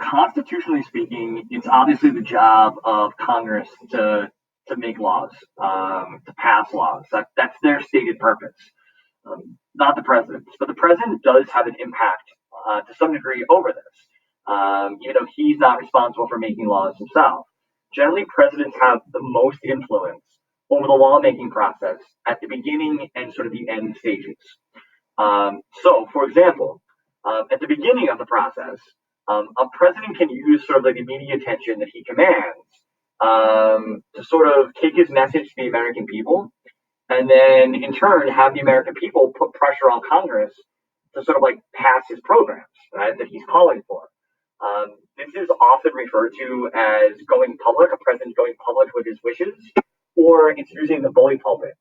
Constitutionally speaking, it's obviously the job of Congress to make laws, to pass laws. That's their stated purpose, not the president's. But the president does have an impact to some degree over this, even though he's not responsible for making laws himself. Generally, presidents have the most influence over the lawmaking process at the beginning and sort of the end stages. So, for example, at the beginning of the process, a president can use sort of like the media attention that he commands to sort of take his message to the American people, and then in turn have the American people put pressure on Congress to sort of like pass his programs, right, that he's calling for. This is often referred to as going public, a president going public with his wishes, or it's using the bully pulpit.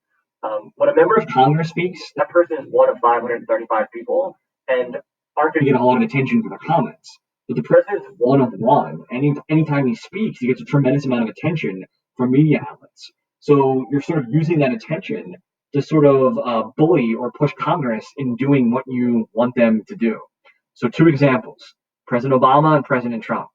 When a member of Congress speaks, that person is one of 535 people and aren't going to get a lot of attention for their comments. But the president's one of one. Anytime he speaks, he gets a tremendous amount of attention from media outlets. So you're sort of using that attention to sort of bully or push Congress in doing what you want them to do. So two examples, President Obama and President Trump.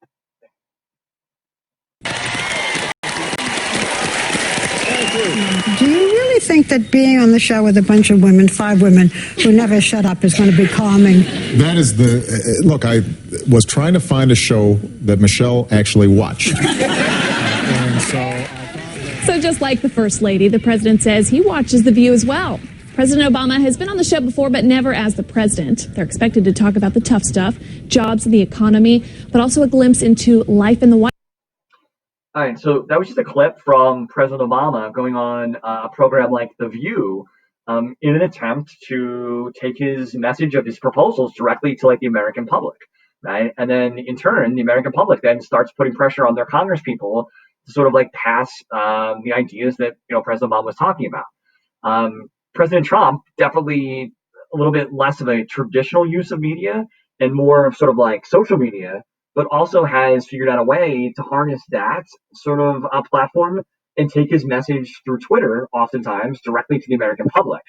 Do you really think that being on the show with a bunch of women, 5 women, who never shut up is going to be calming? That is look, I was trying to find a show that Michelle actually watched. And so just like the First Lady, the president says he watches The View as well. President Obama has been on the show before, but never as the president. They're expected to talk about the tough stuff, jobs and the economy, but also a glimpse into life in the White House. All right, so that was just a clip from President Obama going on a program like The View in an attempt to take his message of his proposals directly to like the American public, right? And then in turn, the American public then starts putting pressure on their Congress people to sort of like pass the ideas that President Obama was talking about. President Trump definitely a little bit less of a traditional use of media and more of sort of like social media, but also has figured out a way to harness that sort of platform and take his message through Twitter, oftentimes directly to the American public,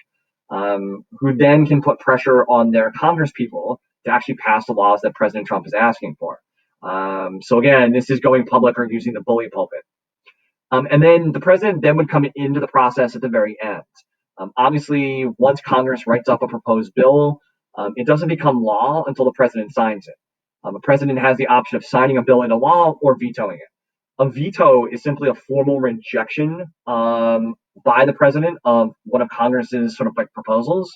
who then can put pressure on their Congress people to actually pass the laws that President Trump is asking for. So again, this is going public or using the bully pulpit. And then the president then would come into the process at the very end. Obviously, once Congress writes up a proposed bill, it doesn't become law until the president signs it. The president has the option of signing a bill into law or vetoing it. A veto is simply a formal rejection by the president of one of Congress's sort of like proposals.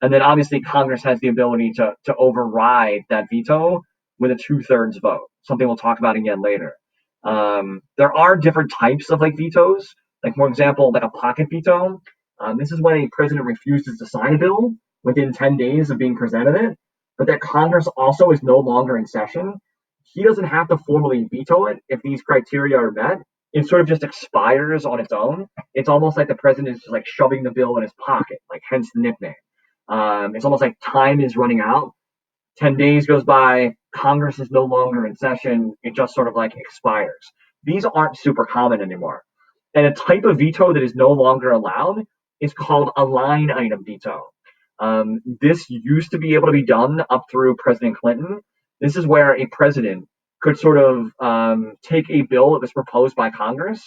And then obviously Congress has the ability to override that veto with a 2/3 vote, something we'll talk about again later. There are different types of like vetoes, like for example, like a pocket veto. This is when a president refuses to sign a bill within 10 days of being presented it, but that Congress also is no longer in session. He doesn't have to formally veto it if these criteria are met. It sort of just expires on its own. It's almost like the president is just like shoving the bill in his pocket, like hence the nickname. It's almost like time is running out. 10 days goes by, Congress is no longer in session. It just sort of like expires. These aren't super common anymore. And a type of veto that is no longer allowed is called a line item veto. This used to be able to be done up through President Clinton. This is where a president could sort of take a bill that was proposed by Congress,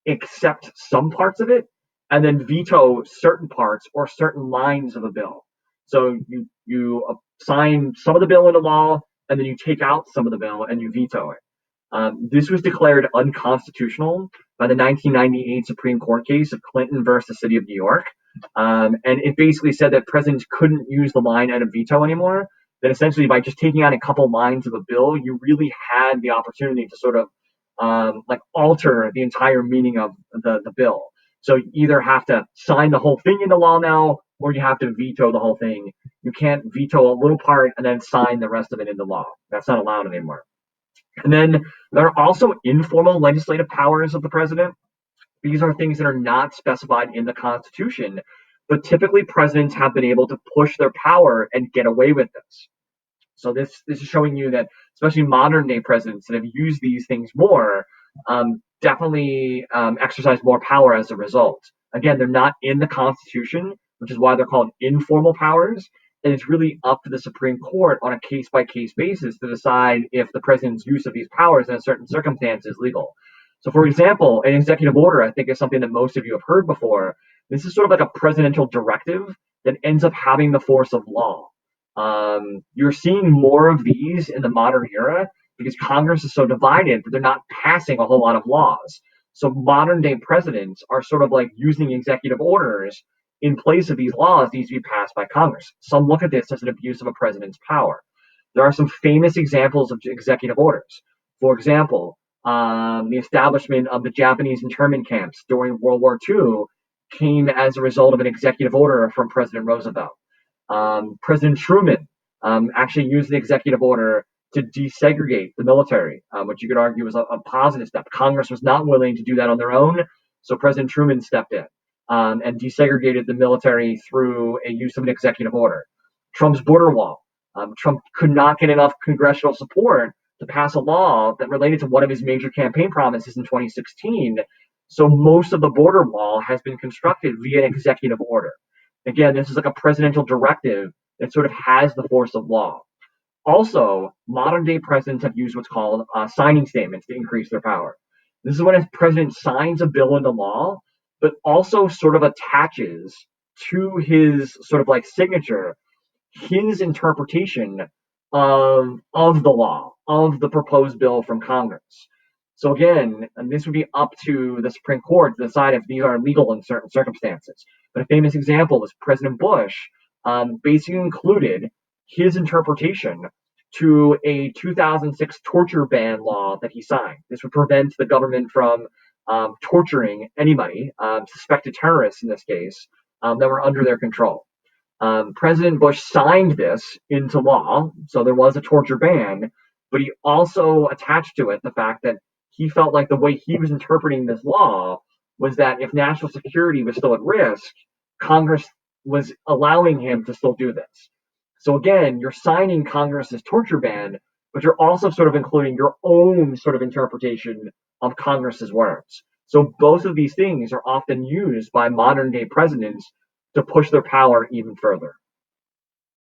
accept some parts of it, and then veto certain parts or certain lines of a bill. So you sign some of the bill into law, and then you take out some of the bill and you veto it. This was declared unconstitutional by the 1998 Supreme Court case of Clinton versus the City of New York. And it basically said that presidents couldn't use the line item veto anymore. That essentially by just taking out a couple lines of a bill, you really had the opportunity to sort of like alter the entire meaning of the bill. So you either have to sign the whole thing into law now, or you have to veto the whole thing. You can't veto a little part and then sign the rest of it into law. That's not allowed anymore. And then there are also informal legislative powers of the president. These are things that are not specified in the Constitution, but typically presidents have been able to push their power and get away with this. So this is showing you that especially modern day presidents that have used these things more definitely exercise more power as a result. Again, they're not in the Constitution, which is why they're called informal powers. and it's really up to the Supreme Court on a case-by-case basis to decide if the president's use of these powers in a certain circumstance is legal. So, for example, an executive order, I think, is something that most of you have heard before. This is sort of like a presidential directive that ends up having the force of law. You're seeing more of these in the modern era because Congress is so divided that they're not passing a whole lot of laws. So modern day presidents are sort of like using executive orders in place of these laws that need to be passed by Congress. Some look at this as an abuse of a president's power. There are some famous examples of executive orders. For example, the establishment of the Japanese internment camps during World War II came as a result of an executive order from President Roosevelt. President Truman actually used the executive order to desegregate the military, which you could argue was a positive step. Congress was not willing to do that on their own, so President Truman stepped in and desegregated the military through a use of an executive order. Trump's border wall. Trump could not get enough congressional support to pass a law that related to one of his major campaign promises in 2016. So most of the border wall has been constructed via an executive order. Again, this is like a presidential directive that sort of has the force of law. Also, modern day presidents have used what's called signing statements to increase their power. This is when a president signs a bill into law, but also sort of attaches to his sort of like signature his interpretation of the law, of the proposed bill from Congress. So again, and this would be up to the Supreme Court to decide if these are legal in certain circumstances. But a famous example is President Bush basically included his interpretation to a 2006 torture ban law that he signed. This would prevent the government from torturing anybody, suspected terrorists in this case, that were under their control. President Bush signed this into law, so there was a torture ban, but he also attached to it the fact that he felt like the way he was interpreting this law was that if national security was still at risk, Congress was allowing him to still do this. So again, you're signing Congress's torture ban, but you're also sort of including your own sort of interpretation of Congress's words. So both of these things are often used by modern day presidents to push their power even further.